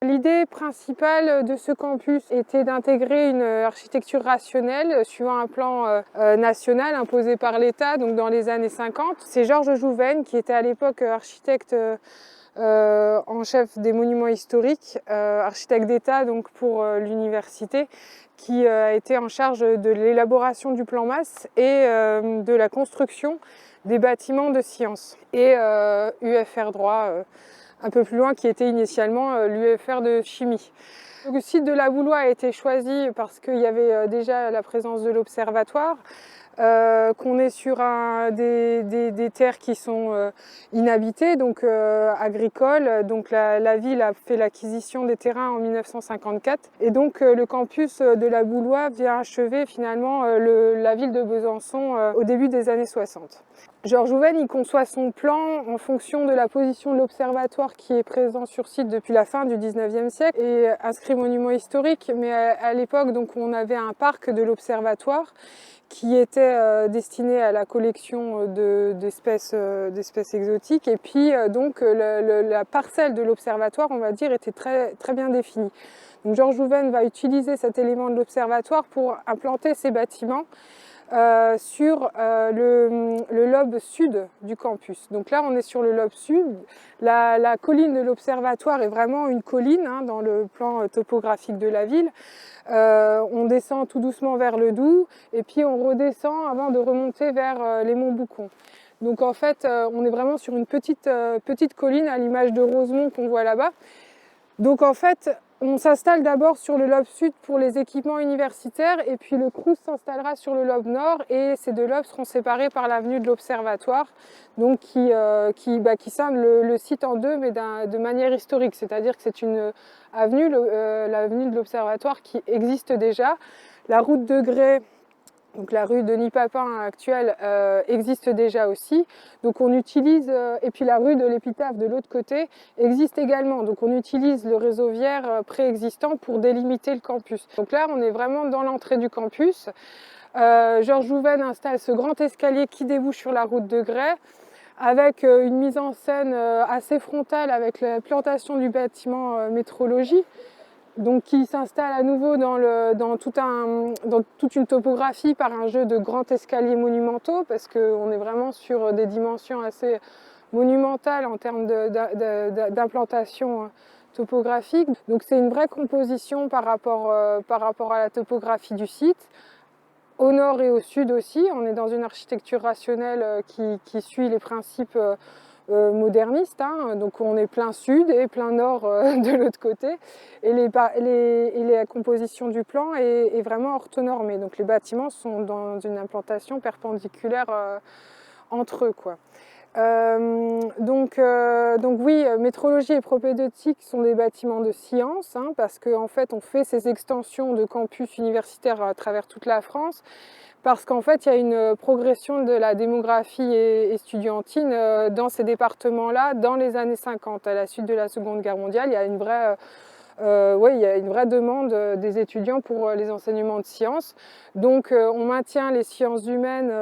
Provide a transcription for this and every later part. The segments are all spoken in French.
L'idée principale de ce campus était d'intégrer une architecture rationnelle suivant un plan national imposé par l'État, donc dans les années 50. C'est Georges Jouven, qui était à l'époque architecte en chef des monuments historiques, architecte d'État donc pour l'université, qui a été en charge de l'élaboration du plan masse et de la construction des bâtiments de sciences. Et UFR droit un peu plus loin, qui était initialement l'UFR de chimie. Le site de la Boulois a été choisi parce qu'il y avait déjà la présence de l'observatoire, qu'on est sur des terres qui sont inhabitées, donc agricoles. Donc la ville a fait l'acquisition des terrains en 1954 et donc le campus de la Boulois vient achever finalement la ville de Besançon au début des années 60. Georges Jouven, il conçoit son plan en fonction de la position de l'observatoire qui est présent sur site depuis la fin du 19e siècle et inscrit monument historique. Mais à l'époque, donc, on avait un parc de l'observatoire qui était destiné à la collection d'espèces exotiques. Et puis, donc, la parcelle de l'observatoire, on va dire, était très, très bien définie. Donc, Georges Jouven va utiliser cet élément de l'observatoire pour implanter ces bâtiments sur le lobe sud du campus. Donc là, on est sur le lobe sud. La colline de l'observatoire est vraiment une colline hein, dans le plan topographique de la ville. On descend tout doucement vers le Doubs et puis on redescend avant de remonter vers les monts Boucon. Donc en fait, on est vraiment sur une petite colline à l'image de Rosemont qu'on voit là-bas. Donc en fait, on s'installe d'abord sur le lobe sud pour les équipements universitaires et puis le Crous s'installera sur le lobe nord et ces deux lobes seront séparés par l'avenue de l'Observatoire, donc qui scinde le site en deux mais de manière historique, c'est-à-dire que c'est une avenue, l'avenue de l'Observatoire qui existe déjà. La route de Grès, donc la rue Denis Papin actuelle existe déjà aussi, donc on utilise, et puis la rue de l'Épitaphe de l'autre côté existe également, donc on utilise le réseau viaire préexistant pour délimiter le campus. Donc là on est vraiment dans l'entrée du campus. Georges Jouven installe ce grand escalier qui débouche sur la route de Grès, avec une mise en scène assez frontale avec la plantation du bâtiment métrologie. Donc qui s'installe à nouveau dans toute une topographie par un jeu de grands escaliers monumentaux, parce qu'on est vraiment sur des dimensions assez monumentales en termes d'implantation topographique. Donc c'est une vraie composition par rapport à la topographie du site. Au nord et au sud aussi, on est dans une architecture rationnelle qui suit les principes moderniste, hein. Donc on est plein sud et plein nord de l'autre côté, et la composition du plan est vraiment orthonormée, donc les bâtiments sont dans une implantation perpendiculaire entre eux, quoi. Donc oui, métrologie et propédeutique sont des bâtiments de science, hein, parce qu'en fait on fait ces extensions de campus universitaires à travers toute la France, parce qu'en fait, il y a une progression de la démographie estudiantine dans ces départements-là dans les années 50. À la suite de la Seconde Guerre mondiale, il y a une vraie demande des étudiants pour les enseignements de sciences. Donc on maintient les sciences humaines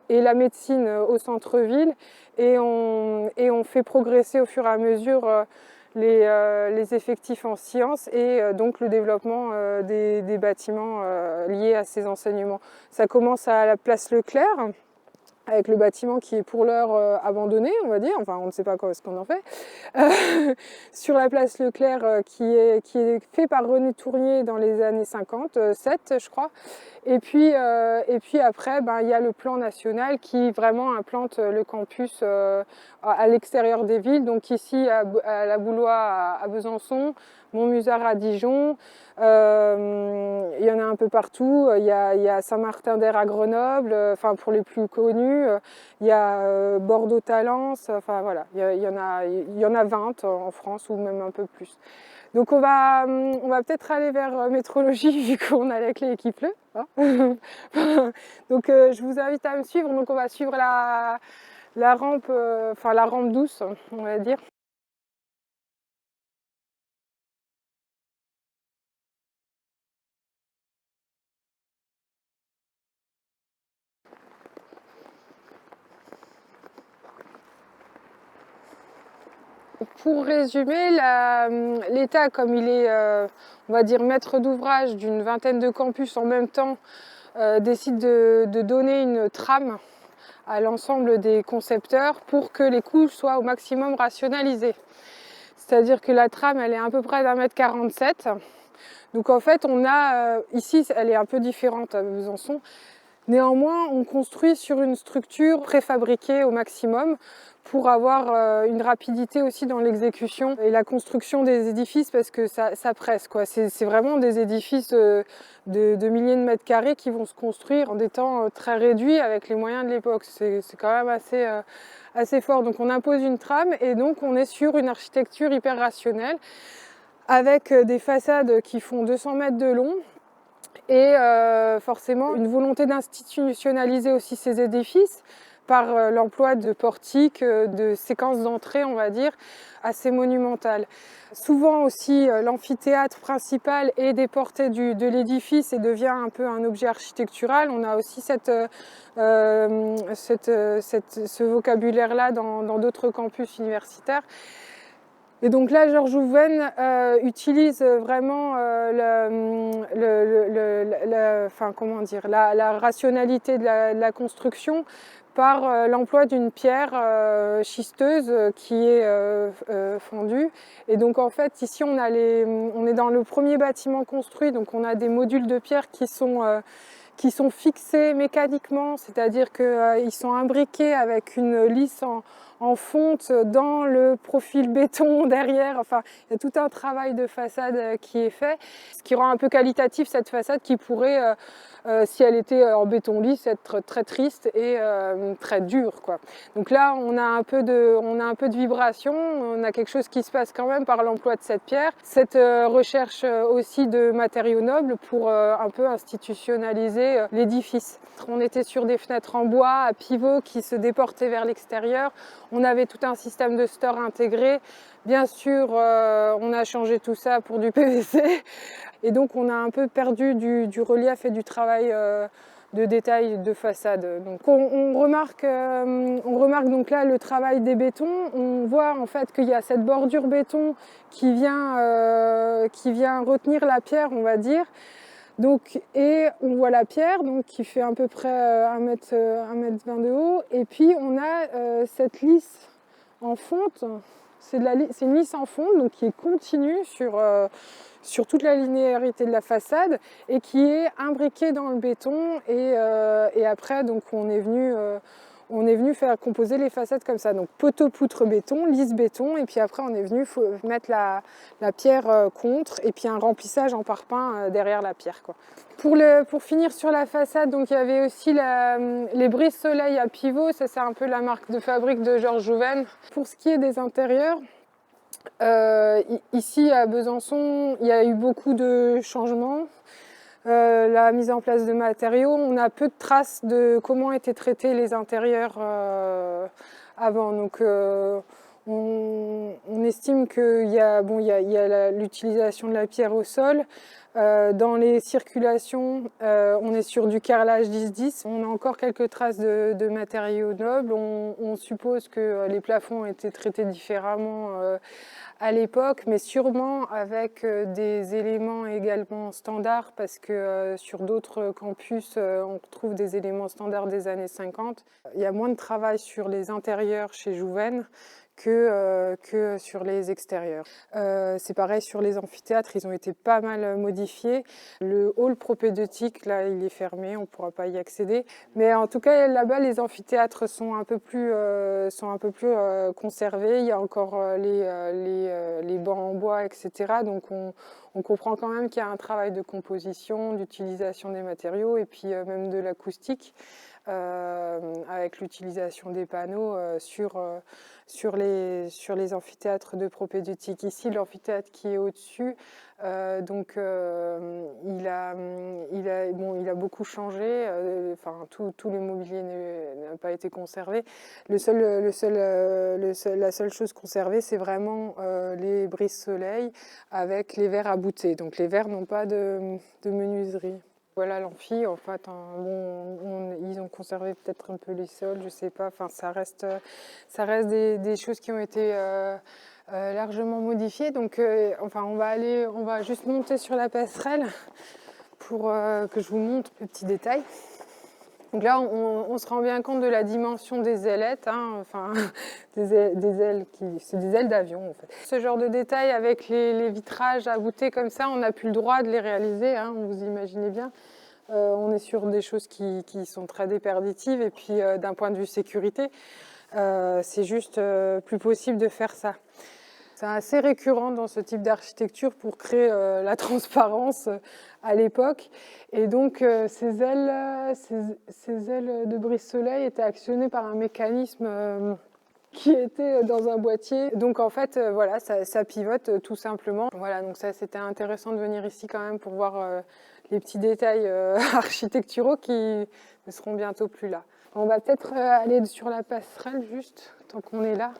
et la médecine au centre-ville, et on fait progresser au fur et à mesure les effectifs en sciences et donc le développement des bâtiments liés à ces enseignements. Ça commence à la place Leclerc, avec le bâtiment qui est pour l'heure abandonné, on va dire, enfin on ne sait pas ce qu'on en fait, sur la place Leclerc qui est fait par René Tournier dans les années 57, je crois. Et puis après, il y a le plan national qui vraiment implante le campus à l'extérieur des villes, donc ici à la Boulois à Besançon, Montmusard à Dijon, il y en a un peu partout, il y a Saint-Martin-d'Air à Grenoble, enfin pour les plus connus, il y a Bordeaux-Talence, enfin voilà, il y en a 20 en France ou même un peu plus. Donc on va peut-être aller vers métrologie vu qu'on a la clé et qu'il pleut. Hein. Donc je vous invite à me suivre, donc on va suivre la rampe, la rampe douce, on va dire. Pour résumer, l'État, comme il est, on va dire, maître d'ouvrage d'une vingtaine de campus en même temps, décide de donner une trame à l'ensemble des concepteurs pour que les coûts soient au maximum rationalisés. C'est-à-dire que la trame, elle est à peu près d'1,47 m. Donc en fait, on a, ici, elle est un peu différente à Besançon. Néanmoins, on construit sur une structure préfabriquée au maximum pour avoir une rapidité aussi dans l'exécution et la construction des édifices parce que ça presse, quoi. C'est vraiment des édifices de milliers de mètres carrés qui vont se construire en des temps très réduits avec les moyens de l'époque. C'est quand même assez fort. Donc on impose une trame et donc on est sur une architecture hyper rationnelle avec des façades qui font 200 mètres de long. Et forcément une volonté d'institutionnaliser aussi ces édifices par l'emploi de portiques, de séquences d'entrée, on va dire, assez monumentales. Souvent aussi l'amphithéâtre principal est déporté de l'édifice et devient un peu un objet architectural. On a aussi ce vocabulaire-là dans d'autres campus universitaires. Et donc là, Georges Jouven utilise vraiment la rationalité de la construction par l'emploi d'une pierre schisteuse qui est fondue. Et donc en fait, ici, on est dans le premier bâtiment construit, donc on a des modules de pierre qui sont fixés mécaniquement, c'est-à-dire qu'ils sont imbriqués avec une lisse en fonte dans le profil béton derrière. Enfin, il y a tout un travail de façade qui est fait, ce qui rend un peu qualitatif cette façade qui pourrait, si elle était en béton lisse, être très triste et très dure, quoi. Donc là, on a un peu de vibration, on a quelque chose qui se passe quand même par l'emploi de cette pierre. Cette recherche aussi de matériaux nobles pour un peu institutionnaliser l'édifice. On était sur des fenêtres en bois à pivot qui se déportaient vers l'extérieur. On avait tout un système de store intégré. Bien sûr, on a changé tout ça pour du PVC. Et donc, on a un peu perdu du relief et du travail de détail de façade. Donc, on remarque donc là le travail des bétons. On voit en fait qu'il y a cette bordure béton qui vient retenir la pierre, on va dire. Donc, et on voit la pierre donc, qui fait à peu près 1,20 m de haut. Et puis on a cette lisse en fonte. C'est une lisse en fonte donc, qui est continue sur toute la linéarité de la façade et qui est imbriquée dans le béton. Et après, donc, on est venu faire composer les façades comme ça. Donc poteau, poutre, béton, lisse, béton. Et puis après, on est venu mettre la pierre contre et puis un remplissage en parpaing derrière la pierre, quoi. Pour finir sur la façade, donc il y avait aussi les brise-soleil à pivot. Ça, c'est un peu la marque de fabrique de Georges Jouven. Pour ce qui est des intérieurs, ici à Besançon, il y a eu beaucoup de changements. La mise en place de matériaux, on a peu de traces de comment étaient traités les intérieurs avant. Donc on estime qu'il y a l'utilisation de la pierre au sol. Dans les circulations, on est sur du carrelage 10-10. On a encore quelques traces de matériaux nobles. On suppose que les plafonds ont été traités différemment à l'époque, mais sûrement avec des éléments également standards, parce que sur d'autres campus, on retrouve des éléments standards des années 50. Il y a moins de travail sur les intérieurs chez Jouven que sur les extérieurs. C'est pareil sur les amphithéâtres, ils ont été pas mal modifiés. Le hall propédeutique, là, il est fermé, on ne pourra pas y accéder. Mais en tout cas, là-bas, les amphithéâtres sont un peu plus conservés. Il y a encore les bancs en bois, etc. Donc on comprend quand même qu'il y a un travail de composition, d'utilisation des matériaux et puis même de l'acoustique. Avec l'utilisation des panneaux sur les amphithéâtres de propédeutique. Ici, l'amphithéâtre qui est au-dessus, il a beaucoup changé. Tout le mobilier n'a pas été conservé. La seule chose conservée, c'est vraiment les brise-soleil avec les verres aboutés. Donc les verres n'ont pas de menuiserie. Voilà l'amphi, en fait, ils ont conservé peut-être un peu les sols, je sais pas. Enfin, ça reste des choses qui ont été largement modifié. Donc, enfin, on va juste monter sur la passerelle pour que je vous montre les petits détails. Donc là, on se rend bien compte de la dimension des ailettes, hein, enfin, des ailes c'est des ailes d'avion en fait. Ce genre de détails avec les vitrages à voûter comme ça, on n'a plus le droit de les réaliser, hein, vous imaginez bien. On est sur des choses qui sont très déperditives et puis d'un point de vue sécurité, c'est juste plus possible de faire ça. C'est assez récurrent dans ce type d'architecture pour créer la transparence à l'époque. Et donc, ces ailes de brise-soleil étaient actionnées par un mécanisme qui était dans un boîtier. Donc, en fait, voilà, ça pivote tout simplement. Voilà, donc ça, c'était intéressant de venir ici quand même pour voir les petits détails architecturaux qui ne seront bientôt plus là. On va peut-être aller sur la passerelle juste, tant qu'on est là,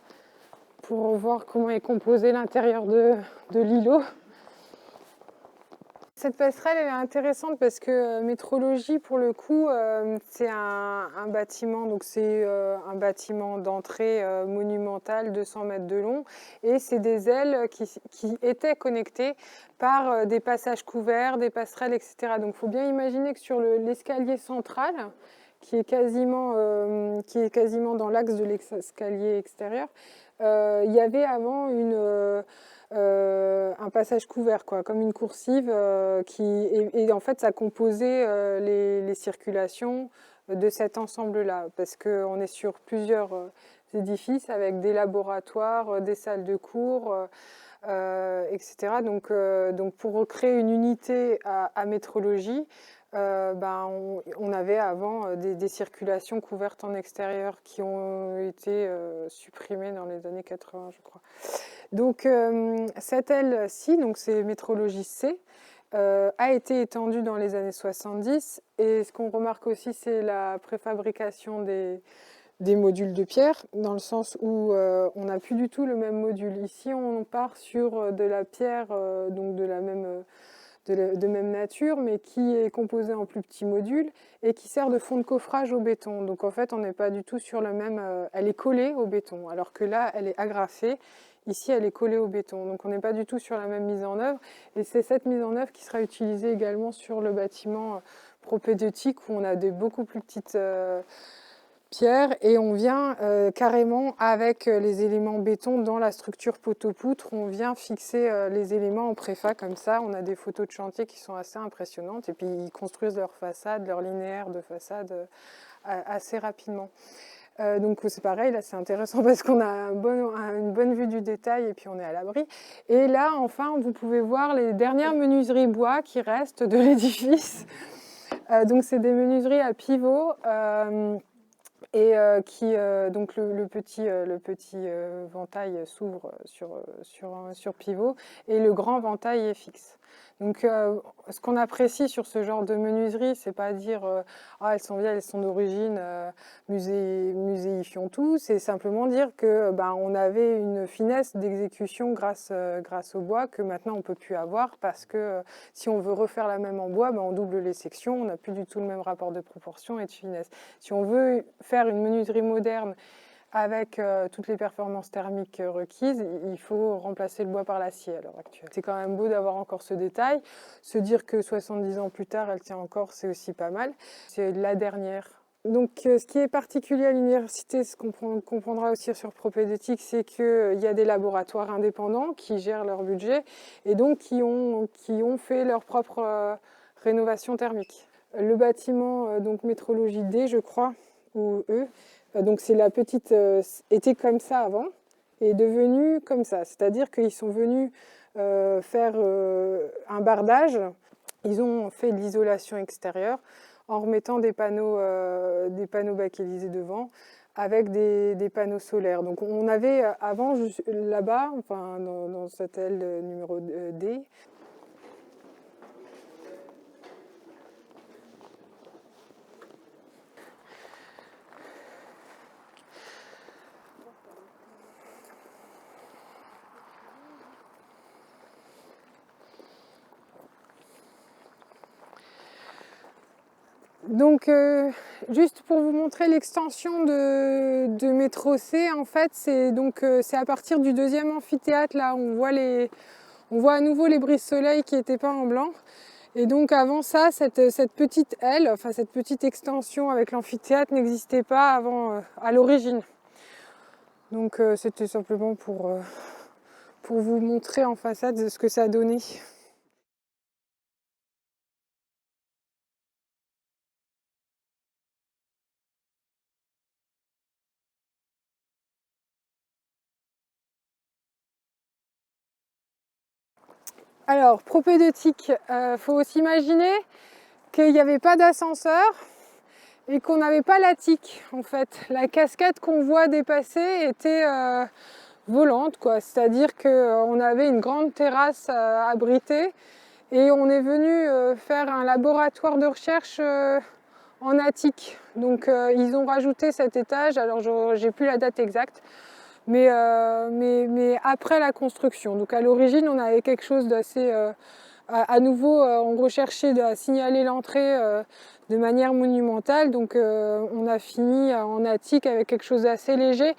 pour voir comment est composé l'intérieur de l'îlot. Cette passerelle elle est intéressante parce que Métrologie, pour le coup, c'est un bâtiment, donc c'est un bâtiment d'entrée monumental, 200 mètres de long, et c'est des ailes qui étaient connectées par des passages couverts, des passerelles, etc. Donc il faut bien imaginer que sur l'escalier central, qui est quasiment dans l'axe de l'escalier extérieur, il y avait avant un passage couvert, quoi, comme une coursive, et en fait ça composait les circulations de cet ensemble-là, parce qu'on est sur plusieurs édifices avec des laboratoires, des salles de cours, etc. Donc pour recréer une unité à métrologie, on avait avant des circulations couvertes en extérieur qui ont été supprimées dans les années 80, je crois. Donc cette aile-ci, donc c'est métrologie C, a été étendue dans les années 70, et ce qu'on remarque aussi, c'est la préfabrication des modules de pierre, dans le sens où on n'a plus du tout le même module. Ici, on part sur de la pierre, donc de même nature, mais qui est composée en plus petits modules et qui sert de fond de coffrage au béton. Donc en fait, on n'est pas du tout sur le même... elle est collée au béton, alors que là, elle est agrafée. Ici, elle est collée au béton. Donc on n'est pas du tout sur la même mise en œuvre. Et c'est cette mise en œuvre qui sera utilisée également sur le bâtiment propédeutique, où on a des beaucoup plus petites... pierre, et on vient carrément avec les éléments béton dans la structure poteau-poutre, on vient fixer les éléments en préfa comme ça. On a des photos de chantier qui sont assez impressionnantes, et puis ils construisent leur façade, leur linéaire de façade assez rapidement. Donc c'est pareil, là c'est intéressant parce qu'on a une bonne vue du détail et puis on est à l'abri. Et là enfin vous pouvez voir les dernières menuiseries bois qui restent de l'édifice. Donc c'est des menuiseries à pivot. Et donc le petit ventail s'ouvre sur pivot, et le grand ventail est fixe. Donc ce qu'on apprécie sur ce genre de menuiserie, c'est pas dire ah, elles sont vieilles, elles sont d'origine, muséifions tout, c'est simplement dire que on avait une finesse d'exécution grâce au bois que maintenant on peut plus avoir, parce que si on veut refaire la même en bois, on double les sections, on n'a plus du tout le même rapport de proportion et de finesse. Si on veut faire une menuiserie moderne avec toutes les performances thermiques requises, il faut remplacer le bois par l'acier à l'heure actuelle. C'est quand même beau d'avoir encore ce détail. Se dire que 70 ans plus tard, elle tient encore, c'est aussi pas mal. C'est la dernière. Donc ce qui est particulier à l'université, ce qu'on comprendra aussi sur Propédeutique, c'est qu'il y a des laboratoires indépendants qui gèrent leur budget et donc qui ont fait leur propre rénovation thermique. Le bâtiment, donc métrologie D, je crois, ou E, donc c'est la petite, était comme ça avant, et est devenue comme ça. C'est-à-dire qu'ils sont venus faire un bardage, ils ont fait de l'isolation extérieure en remettant des panneaux bakélysés devant, avec des panneaux solaires. Donc on avait avant, là-bas, enfin dans cette aile numéro D, Donc, juste pour vous montrer l'extension de métro C, en fait, c'est à partir du deuxième amphithéâtre, là, on voit à nouveau les brises-soleil qui étaient peints en blanc. Et donc, avant ça, cette petite aile, enfin, cette petite extension avec l'amphithéâtre n'existait pas avant, à l'origine. Donc, c'était simplement pour vous montrer en façade ce que ça donnait. Alors, propédeutique, faut s'imaginer qu'il n'y avait pas d'ascenseur et qu'on n'avait pas l'attique en fait. La cascade qu'on voit dépasser était volante, quoi. C'est-à-dire qu'on avait une grande terrasse abritée et on est venu faire un laboratoire de recherche en attique. Donc ils ont rajouté cet étage, alors j'ai plus la date exacte, mais après la construction. Donc à l'origine, on avait quelque chose d'assez... à nouveau, on recherchait à signaler l'entrée de manière monumentale, donc on a fini en attique avec quelque chose d'assez léger.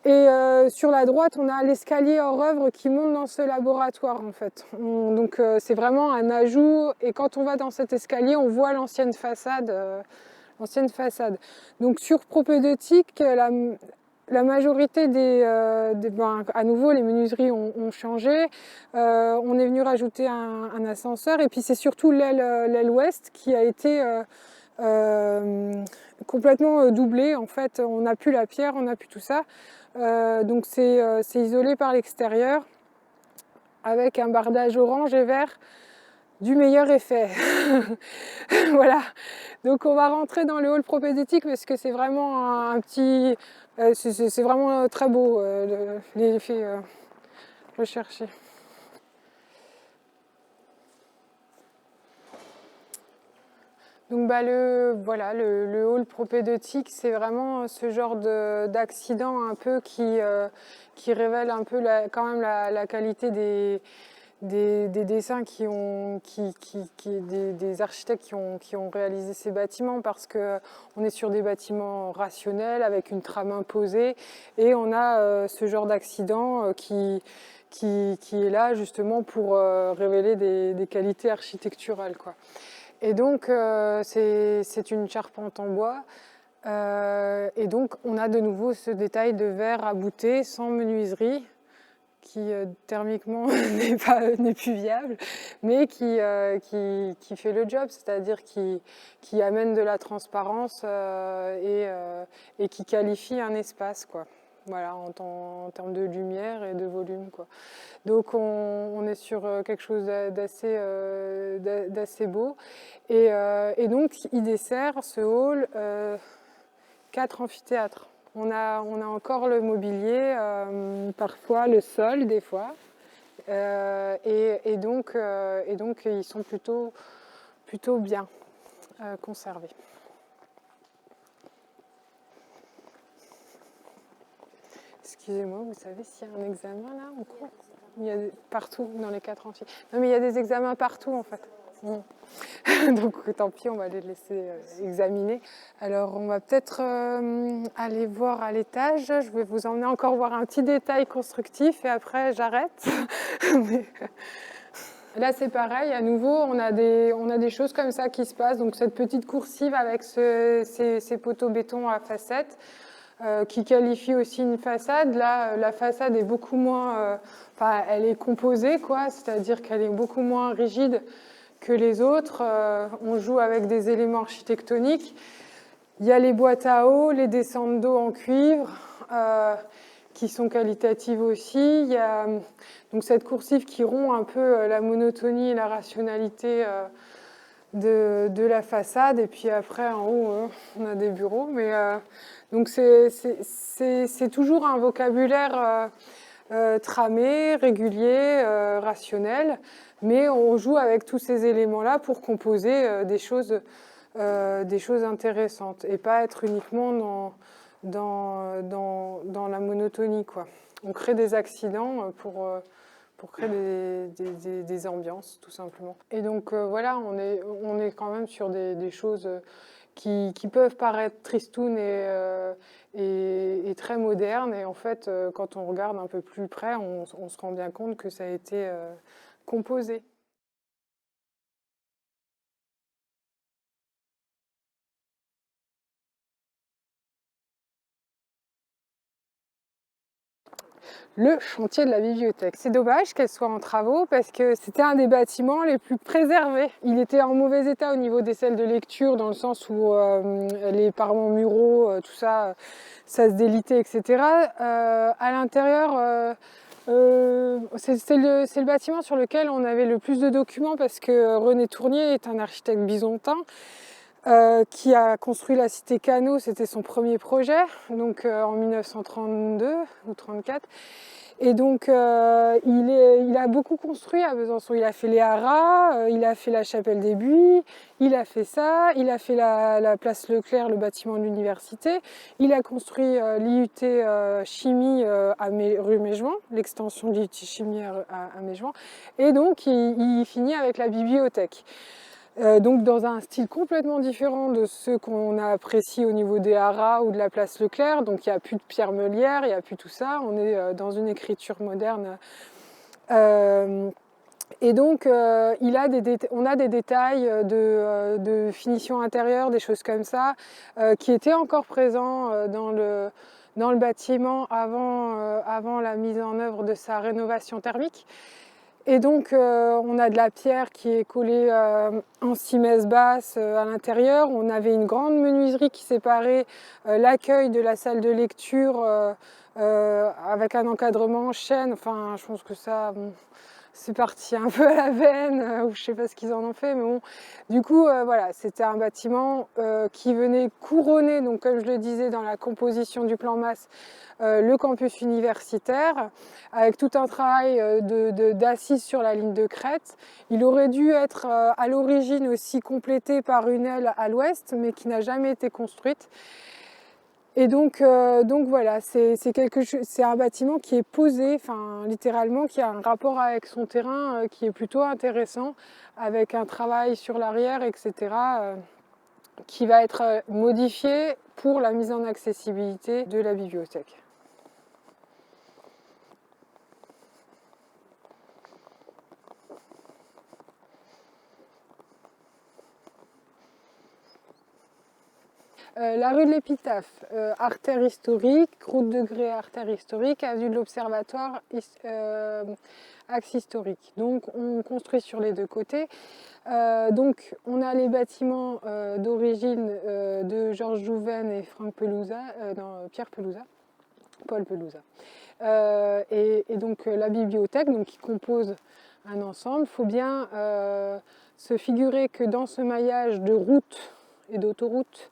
Et sur la droite, on a l'escalier hors œuvre qui monte dans ce laboratoire en fait. Donc c'est vraiment un ajout, et quand on va dans cet escalier, on voit l'ancienne façade. Donc sur propédeutique, la majorité à nouveau, les menuiseries ont changé. On est venu rajouter un ascenseur, et puis c'est surtout l'aile ouest qui a été complètement doublée. En fait, on n'a plus la pierre, on n'a plus tout ça. Donc c'est isolé par l'extérieur avec un bardage orange et vert du meilleur effet. Voilà. Donc on va rentrer dans le hall propédeutique parce que c'est vraiment un petit... c'est vraiment très beau, l'effet recherché. Donc le hall propédeutique, c'est vraiment ce genre d'accident un peu qui révèle un peu quand même la qualité des dessins des architectes qui ont réalisé ces bâtiments, parce qu'on est sur des bâtiments rationnels avec une trame imposée, et on a ce genre d'accident qui est là justement pour révéler des qualités architecturales, quoi. Et donc c'est une charpente en bois, et donc on a de nouveau ce détail de verre abouté sans menuiserie, qui thermiquement n'est plus viable, mais qui fait le job, c'est-à-dire qui amène de la transparence et qui qualifie un espace, quoi. Voilà, en termes de lumière et de volume, quoi. Donc on est sur quelque chose d'assez beau. Et donc il dessert, ce hall, 4 amphithéâtres. On a encore le mobilier, parfois le sol, des fois. Et donc ils sont plutôt bien conservés. Excusez-moi, vous savez s'il y a un examen là en cours? Il y a partout dans les 4 amphithéâtres. Non, mais il y a des examens partout en fait. Donc tant pis, on va les laisser examiner. Alors on va peut-être aller voir à l'étage. Je vais vous emmener encore voir un petit détail constructif et après j'arrête. Mais... Là c'est pareil, à nouveau on a des choses comme ça qui se passent. Donc cette petite coursive avec ces poteaux béton à facettes qui qualifie aussi une façade. Là la façade est beaucoup moins... Enfin elle est composée, quoi, c'est-à-dire qu'elle est beaucoup moins rigide que les autres. On joue avec des éléments architectoniques. Il y a les boîtes à eau, les descentes d'eau en cuivre, qui sont qualitatives aussi. Il y a donc cette coursive qui rompt un peu la monotonie et la rationalité de la façade. Et puis après, en haut, on a des bureaux. Mais donc c'est toujours un vocabulaire tramé, régulier, rationnel. Mais on joue avec tous ces éléments-là pour composer des choses intéressantes et pas être uniquement dans la monotonie, quoi. On crée des accidents pour créer des ambiances, tout simplement. Et donc voilà, on est quand même sur des choses qui peuvent paraître tristounes et très modernes. Et en fait, quand on regarde un peu plus près, on se rend bien compte que ça a été composé. Le chantier de la bibliothèque. C'est dommage qu'elle soit en travaux parce que c'était un des bâtiments les plus préservés. Il était en mauvais état au niveau des salles de lecture, dans le sens où les parements muraux, tout ça, ça se délitait, etc. À l'intérieur, c'est le bâtiment sur lequel on avait le plus de documents parce que René Tournier est un architecte byzantin qui a construit la cité Cano, c'était son premier projet, donc en 1932 ou 34. Et donc il a beaucoup construit à Besançon. Il a fait les haras, il a fait la chapelle des Buis, il a fait ça, il a fait la place Leclerc, le bâtiment de l'université. Il a construit l'IUT Chimie rue Méjean, l'extension de l'IUT Chimie à Méjean. Et donc il finit avec la bibliothèque. Donc dans un style complètement différent de ceux qu'on a appréciés au niveau des haras ou de la place Leclerc. Donc il n'y a plus de pierre meulière, il n'y a plus tout ça. On est dans une écriture moderne. Et donc on a des détails de finition intérieure, des choses comme ça, qui étaient encore présents dans le bâtiment avant la mise en œuvre de sa rénovation thermique. Et donc on a de la pierre qui est collée en simèse basse à l'intérieur. On avait une grande menuiserie qui séparait l'accueil de la salle de lecture avec un encadrement en chêne. Enfin, je pense que ça, bon, c'est parti un peu à la veine, ou je sais pas ce qu'ils en ont fait, mais bon. Du coup, voilà, c'était un bâtiment qui venait couronner, donc comme je le disais dans la composition du plan masse, le campus universitaire, avec tout un travail d'assises sur la ligne de crête. Il aurait dû être à l'origine aussi complété par une aile à l'ouest, mais qui n'a jamais été construite. Et donc voilà, c'est un bâtiment qui est posé, enfin littéralement, qui a un rapport avec son terrain qui est plutôt intéressant, avec un travail sur l'arrière, etc., qui va être modifié pour la mise en accessibilité de la bibliothèque. La rue de l'Épitaphe, artère historique, route de Grès, artère historique, avenue de l'Observatoire, axe historique. Donc on construit sur les deux côtés. Donc on a les bâtiments d'origine de Georges Jouven et Franck Pelouza, Pierre Pelouza, Paul Pelouza. Et donc la bibliothèque, donc, qui compose un ensemble. Il faut bien se figurer que dans ce maillage de routes et d'autoroutes,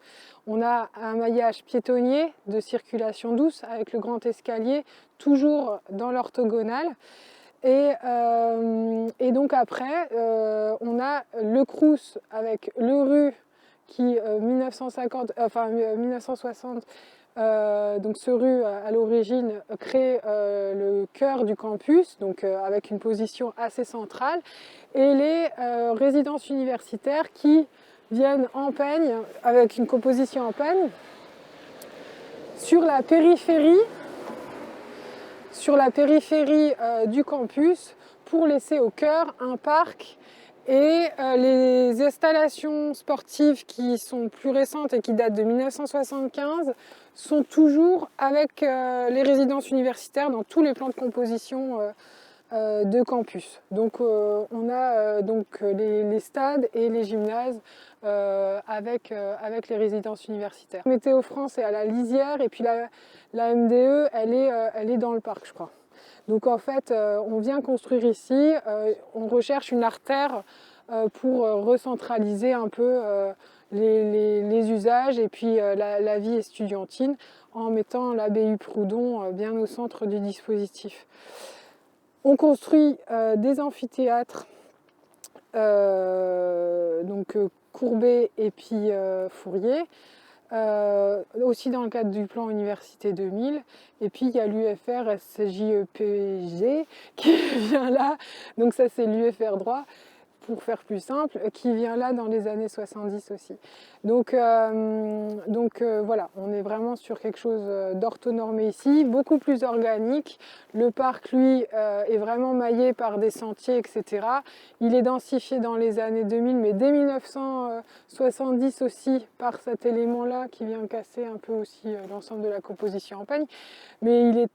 on a un maillage piétonnier de circulation douce avec le grand escalier toujours dans l'orthogonale. Et donc après, on a le Crous avec le rue qui 1960, donc ce rue à l'origine crée le cœur du campus, donc avec une position assez centrale, et les résidences universitaires qui viennent en peigne, avec une composition en peigne, sur la périphérie du campus, pour laisser au cœur un parc et les installations sportives qui sont plus récentes et qui datent de 1975 sont toujours avec les résidences universitaires dans tous les plans de composition de campus. Donc on a donc les stades et les gymnases avec les résidences universitaires. Météo France est à la lisière et puis la MDE elle est dans le parc, je crois. Donc en fait on vient construire ici, on recherche une artère pour recentraliser un peu les usages et puis la vie estudiantine en mettant la BU Proudhon bien au centre du dispositif. On construit des amphithéâtres, donc Courbet et puis Fourier, aussi dans le cadre du plan Université 2000. Et puis il y a l'UFR SJEPG qui vient là, donc ça c'est l'UFR droit, pour faire plus simple, qui vient là dans les années 70 aussi. Donc voilà, on est vraiment sur quelque chose d'orthonormé ici, beaucoup plus organique. Le parc, lui, est vraiment maillé par des sentiers, etc. Il est densifié dans les années 2000, mais dès 1970 aussi, par cet élément-là qui vient casser un peu aussi l'ensemble de la composition en peigne. Mais il est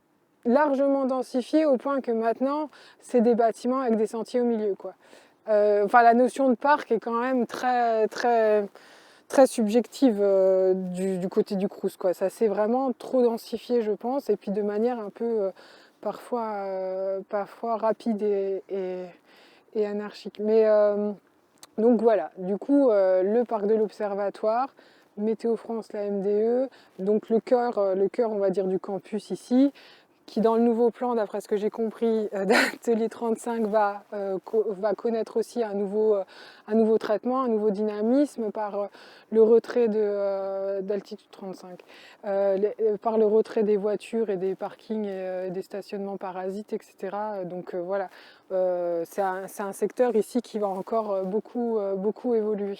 largement densifié au point que maintenant, c'est des bâtiments avec des sentiers au milieu, quoi. Enfin, la notion de parc est quand même très subjective du côté du Crous, quoi. Ça s'est vraiment trop densifié, je pense, et puis de manière un peu parfois rapide et anarchique. Mais donc voilà, du coup, le parc de l'Observatoire, Météo France, la MDE, donc le cœur, on va dire, du campus ici, qui dans le nouveau plan, d'après ce que j'ai compris, d'Atelier 35 va connaître aussi un nouveau traitement, un nouveau dynamisme par le retrait d'altitude 35, par le retrait des voitures et des parkings et des stationnements parasites, etc. Donc voilà, c'est un secteur ici qui va encore beaucoup évoluer.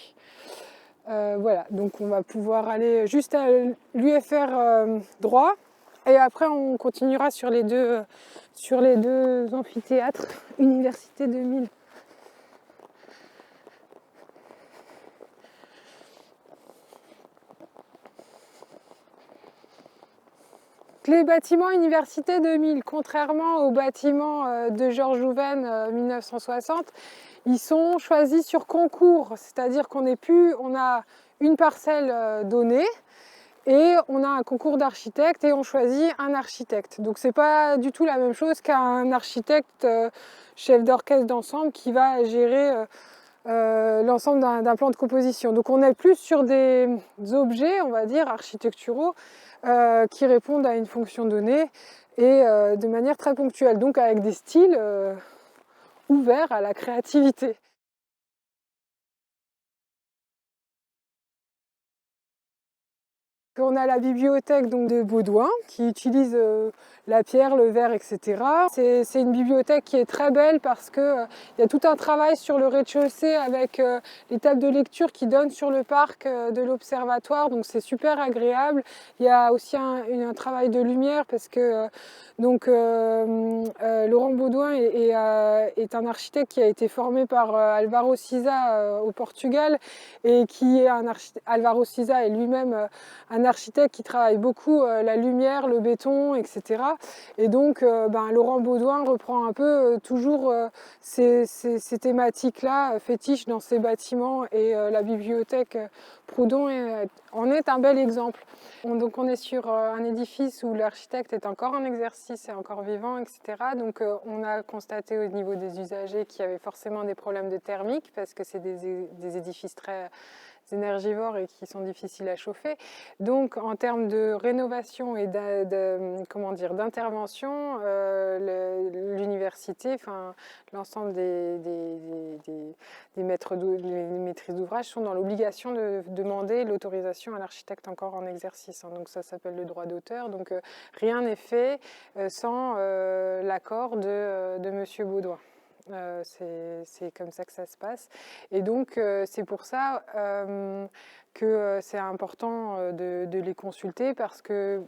Voilà, donc on va pouvoir aller juste à l'UFR droit. Et après, on continuera sur les deux amphithéâtres Université 2000. Les bâtiments Université 2000, contrairement aux bâtiments de Georges Jouven 1960, ils sont choisis sur concours, c'est-à-dire qu'on a une parcelle donnée, et on a un concours d'architectes et on choisit un architecte. Donc c'est pas du tout la même chose qu'un architecte chef d'orchestre d'ensemble qui va gérer l'ensemble d'un plan de composition. Donc on est plus sur des objets, on va dire, architecturaux qui répondent à une fonction donnée et de manière très ponctuelle, donc avec des styles ouverts à la créativité. On a la bibliothèque donc, de Baudouin qui utilise la pierre, le verre, etc. C'est une bibliothèque qui est très belle parce qu'il y a tout un travail sur le rez-de-chaussée avec les tables de lecture qui donnent sur le parc de l'Observatoire, donc c'est super agréable. Il y a aussi un travail de lumière parce que Laurent Baudouin est un architecte qui a été formé par Álvaro Siza au Portugal et qui est Álvaro Siza est lui-même un architecte qui travaille beaucoup la lumière, le béton, etc. Et donc Laurent Baudouin reprend un peu toujours ces thématiques-là fétiches dans ses bâtiments et la bibliothèque Proudhon en est un bel exemple. Donc on est sur un édifice où l'architecte est encore en exercice et encore vivant, etc. Donc on a constaté au niveau des usagers qu'il y avait forcément des problèmes de thermique parce que c'est des édifices très énergivores et qui sont difficiles à chauffer. Donc en termes de rénovation et d'intervention, l'université, enfin l'ensemble des maîtrises d'ouvrage sont dans l'obligation de demander l'autorisation à l'architecte encore en exercice. Donc ça s'appelle le droit d'auteur. Donc rien n'est fait sans l'accord de Monsieur Baudouin. C'est comme ça que ça se passe. Et donc, c'est pour ça que c'est important de les consulter parce que,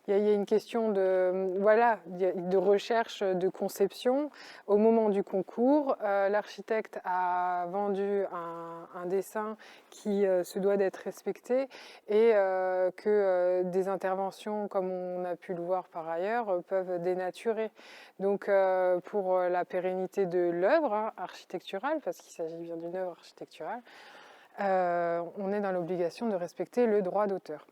il y a une question de recherche, de conception. Au moment du concours, l'architecte a vendu un dessin qui se doit d'être respecté et que des interventions, comme on a pu le voir par ailleurs, peuvent dénaturer. Donc, pour la pérennité de l'œuvre architecturale, parce qu'il s'agit bien d'une œuvre architecturale, on est dans l'obligation de respecter le droit d'auteur.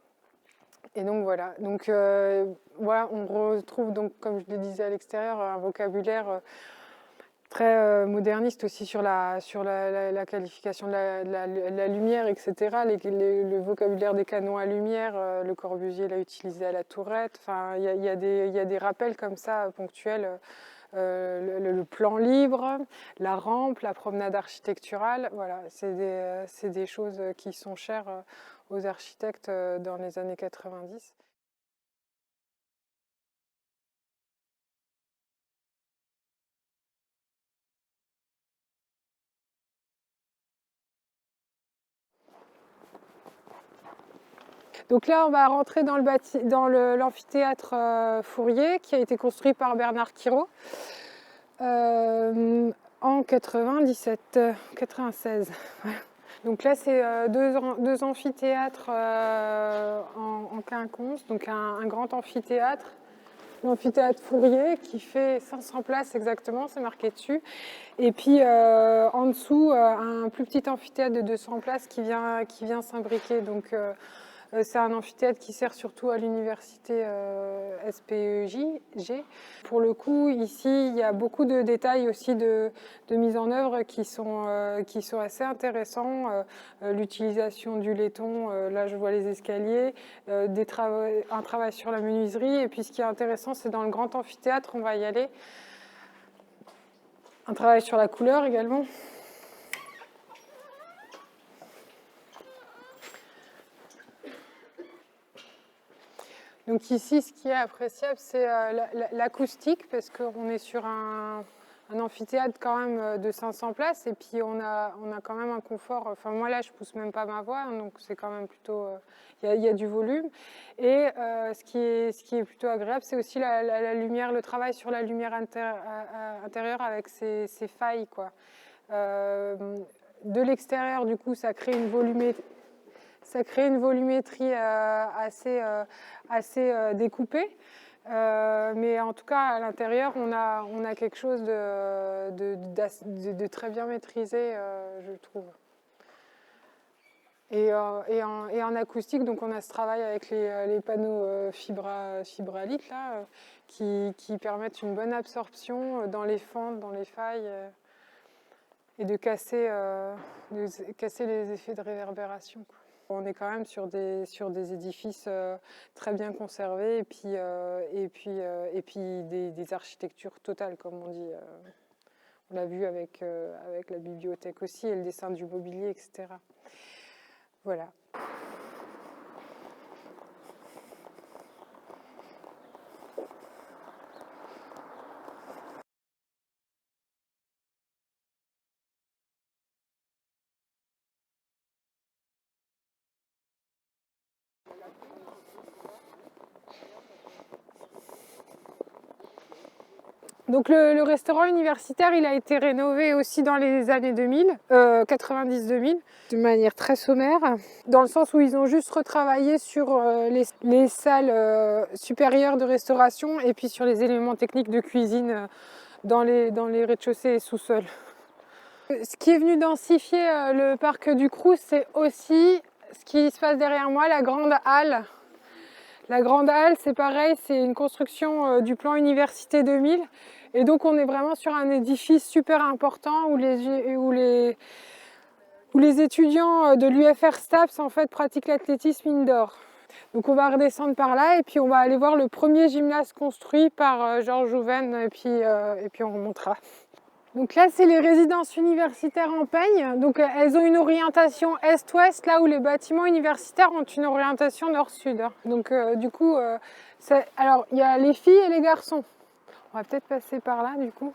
Et donc voilà. Donc on retrouve donc, comme je le disais à l'extérieur, un vocabulaire très moderniste aussi sur la qualification de la lumière, etc. Le vocabulaire des canons à lumière, Le Corbusier l'a utilisé à la Tourette. Enfin, il y a des rappels comme ça ponctuels le plan libre, la rampe, la promenade architecturale. Voilà, c'est des choses qui sont chères aux architectes dans les années 90. Donc là, on va rentrer dans l'amphithéâtre Fourier, qui a été construit par Bernard Quirault en 96. Donc là, c'est deux amphithéâtres en quinconce, donc un grand amphithéâtre. L'amphithéâtre Fourier qui fait 500 places exactement, c'est marqué dessus. Et puis en dessous, un plus petit amphithéâtre de 200 places qui vient s'imbriquer. Donc c'est un amphithéâtre qui sert surtout à l'université SPEJ. Pour le coup, ici, il y a beaucoup de détails aussi de mise en œuvre qui sont assez intéressants. L'utilisation du laiton, là je vois les escaliers, un travail sur la menuiserie. Et puis ce qui est intéressant, c'est dans le grand amphithéâtre, on va y aller. Un travail sur la couleur également. Donc ici, ce qui est appréciable, c'est l'acoustique, parce qu'on est sur un amphithéâtre quand même de 500 places, et puis on a quand même un confort. Enfin, moi là, je pousse même pas ma voix, hein, donc c'est quand même plutôt. Il y a du volume. Et ce qui est plutôt agréable, c'est aussi la lumière, le travail sur la lumière intérieure avec ces failles, quoi. De l'extérieur, du coup, ça crée une volumétrie assez découpée. Mais en tout cas, à l'intérieur, on a quelque chose de très bien maîtrisé, je trouve. Et en acoustique, donc on a ce travail avec les panneaux fibralites là, qui permettent une bonne absorption dans les fentes, dans les failles, et de casser les effets de réverbération, quoi. On est quand même sur des édifices très bien conservés et puis des architectures totales, comme on dit. On l'a vu avec la bibliothèque aussi et le dessin du mobilier, etc. Voilà. Donc le restaurant universitaire, il a été rénové aussi dans les années 2000, 90-2000, de manière très sommaire, dans le sens où ils ont juste retravaillé sur les salles supérieures de restauration et puis sur les éléments techniques de cuisine dans les rez-de-chaussée et sous-sol. Ce qui est venu densifier le parc du Crous, c'est aussi ce qui se passe derrière moi, la grande halle. La grande halle, c'est pareil, c'est une construction du plan Université 2000. Et donc on est vraiment sur un édifice super important où les étudiants de l'UFR STAPS en fait pratiquent l'athlétisme indoor. Donc on va redescendre par là et puis on va aller voir le premier gymnase construit par Georges Jouven et puis on remontera. Donc là, c'est les résidences universitaires en peigne. Donc elles ont une orientation est-ouest, là où les bâtiments universitaires ont une orientation nord-sud. Donc du coup, alors il y a les filles et les garçons. On va peut-être passer par là, du coup.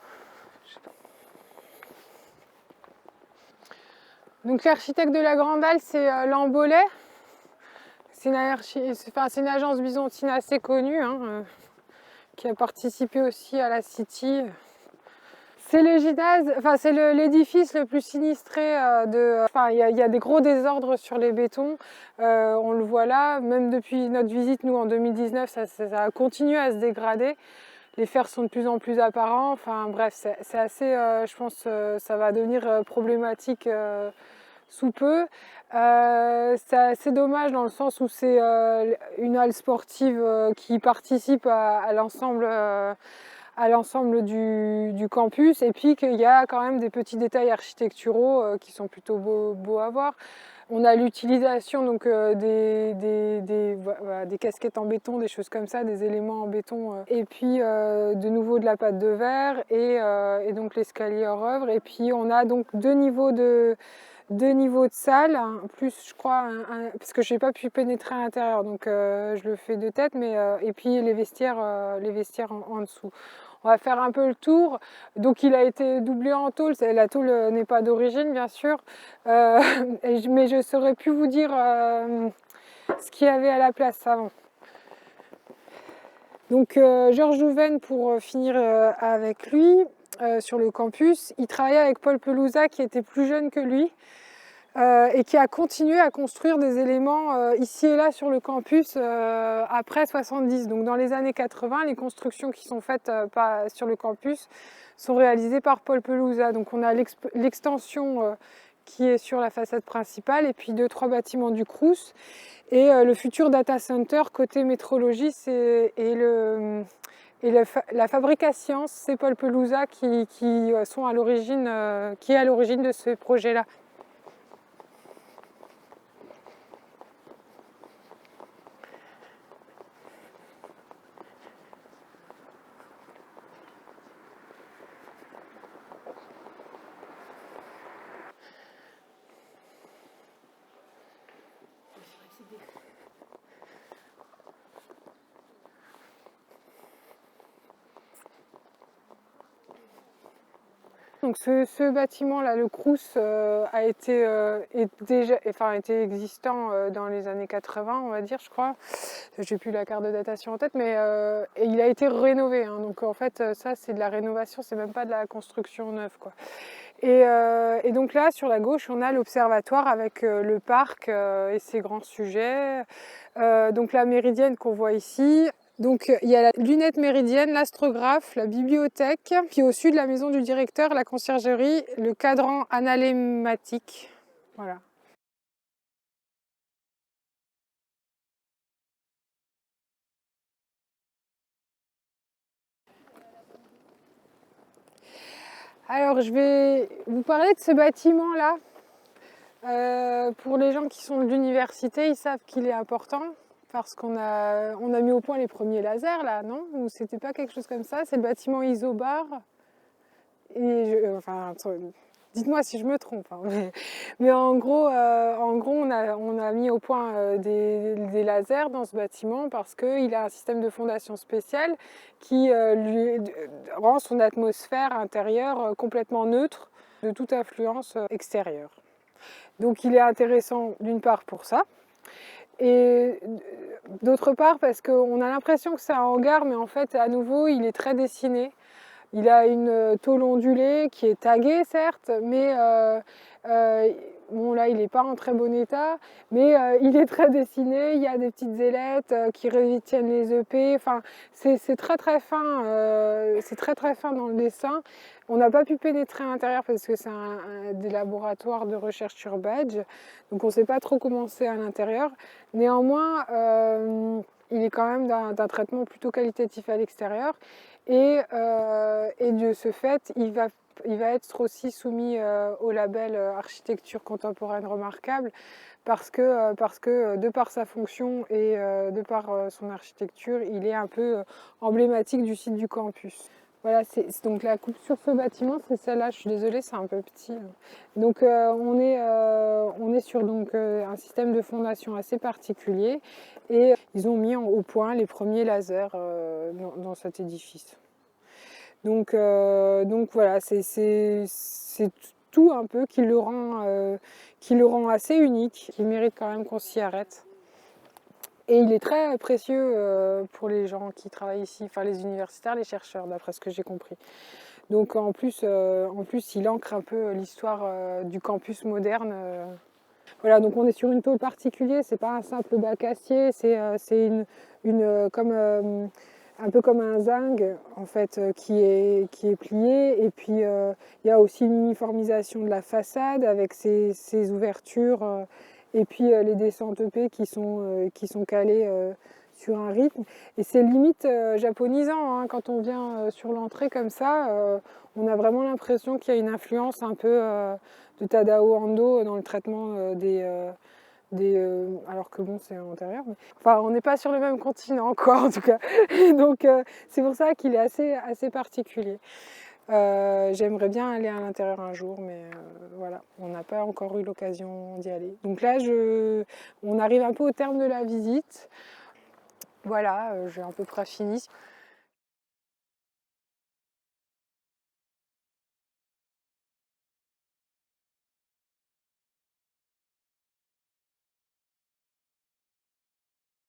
Donc l'architecte de la Grande Halle, c'est Lambolet. C'est une agence byzantine assez connue, hein, qui a participé aussi à la City. C'est le gymnase, enfin c'est l'édifice le plus sinistré il y a des gros désordres sur les bétons, on le voit là, même depuis notre visite, nous en 2019, ça a continué à se dégrader. Les fers sont de plus en plus apparents, enfin bref, c'est assez, je pense, ça va devenir problématique sous peu. C'est assez dommage dans le sens où c'est une halle sportive qui participe à l'ensemble à l'ensemble du campus, et puis qu'il y a quand même des petits détails architecturaux qui sont plutôt beaux à voir. On a l'utilisation donc voilà, des casquettes en béton, des choses comme ça, des éléments en béton, et puis de nouveau de la pâte de verre et donc l'escalier hors œuvre. Et puis on a donc deux niveaux de salle, hein, plus je crois, parce que je n'ai pas pu pénétrer à l'intérieur, donc je le fais de tête, mais et puis les vestiaires en dessous. On va faire un peu le tour. Donc il a été doublé en tôle. La tôle n'est pas d'origine, bien sûr, mais je saurais plus vous dire ce qu'il y avait à la place avant. Donc Georges Jouven, pour finir avec lui, sur le campus, il travaillait avec Paul Pelouza, qui était plus jeune que lui, et qui a continué à construire des éléments ici et là sur le campus après 70. Donc dans les années 80, les constructions qui sont faites sur le campus sont réalisées par Paul Pelouza. Donc on a l'extension qui est sur la façade principale, et puis 2-3 bâtiments du Crous, et le futur data center côté métrologie, la Fabrica Science, c'est Paul Pelouza qui est à l'origine de ce projet-là. Donc ce bâtiment-là, le Crous, a été existant dans les années 80, on va dire, je crois. J'ai plus la carte de datation en tête, mais et il a été rénové, hein. Donc en fait, ça c'est de la rénovation, c'est même pas de la construction neuve, quoi. Et donc là, sur la gauche, on a l'observatoire avec le parc et ses grands sujets. Donc la méridienne qu'on voit ici. Donc il y a la lunette méridienne, l'astrographe, la bibliothèque, puis au sud la maison du directeur, la conciergerie, le cadran analématique. Voilà. Alors je vais vous parler de ce bâtiment-là. Pour les gens qui sont de l'université, ils savent qu'il est important parce qu'on a mis au point les premiers lasers là, non? Ou c'était pas quelque chose comme ça? C'est le bâtiment Isobar. Dites-moi si je me trompe, hein, mais en gros, on a mis au point des lasers dans ce bâtiment parce qu'il a un système de fondation spécial qui lui rend son atmosphère intérieure complètement neutre de toute influence extérieure. Donc il est intéressant d'une part pour ça, et d'autre part parce qu'on a l'impression que c'est un hangar, mais en fait à nouveau il est très dessiné. Il a une tôle ondulée qui est taguée certes, mais bon là il n'est pas en très bon état, mais il est très dessiné, il y a des petites ailettes qui retiennent les EP, enfin c'est très très fin, c'est très très fin dans le dessin. On n'a pas pu pénétrer à l'intérieur parce que c'est des laboratoires de recherche sur badge, donc on ne sait pas trop comment c'est à l'intérieur. Néanmoins, il est quand même d'un traitement plutôt qualitatif à l'extérieur. Et de ce fait, il va être aussi soumis au label architecture contemporaine remarquable parce que de par sa fonction et de par son architecture, il est un peu emblématique du site du campus. Voilà, donc la coupe sur ce bâtiment, c'est celle-là. Je suis désolée, c'est un peu petit. Donc on est sur un système de fondation assez particulier, et ils ont mis au point les premiers lasers dans cet édifice. Donc voilà, c'est tout un peu qui le rend assez unique, qui mérite quand même qu'on s'y arrête. Et il est très précieux pour les gens qui travaillent ici, enfin les universitaires, les chercheurs, d'après ce que j'ai compris. Donc en plus, il ancre un peu l'histoire du campus moderne. Voilà, donc on est sur une tôle particulière, c'est pas un simple bac acier, c'est un peu comme un zinc en fait, qui est plié. Et puis il y a aussi une uniformisation de la façade avec ses ouvertures, et puis les descentes EP qui sont calées sur un rythme. Et c'est limite japonisant, hein, quand on vient sur l'entrée comme ça, on a vraiment l'impression qu'il y a une influence un peu de Tadao Ando dans le traitement alors que bon, c'est antérieur. Mais... Enfin, on n'est pas sur le même continent, quoi, en tout cas. Donc, c'est pour ça qu'il est assez particulier. J'aimerais bien aller à l'intérieur un jour, mais voilà, on n'a pas encore eu l'occasion d'y aller. Donc là, on arrive un peu au terme de la visite. Voilà, j'ai à peu près fini.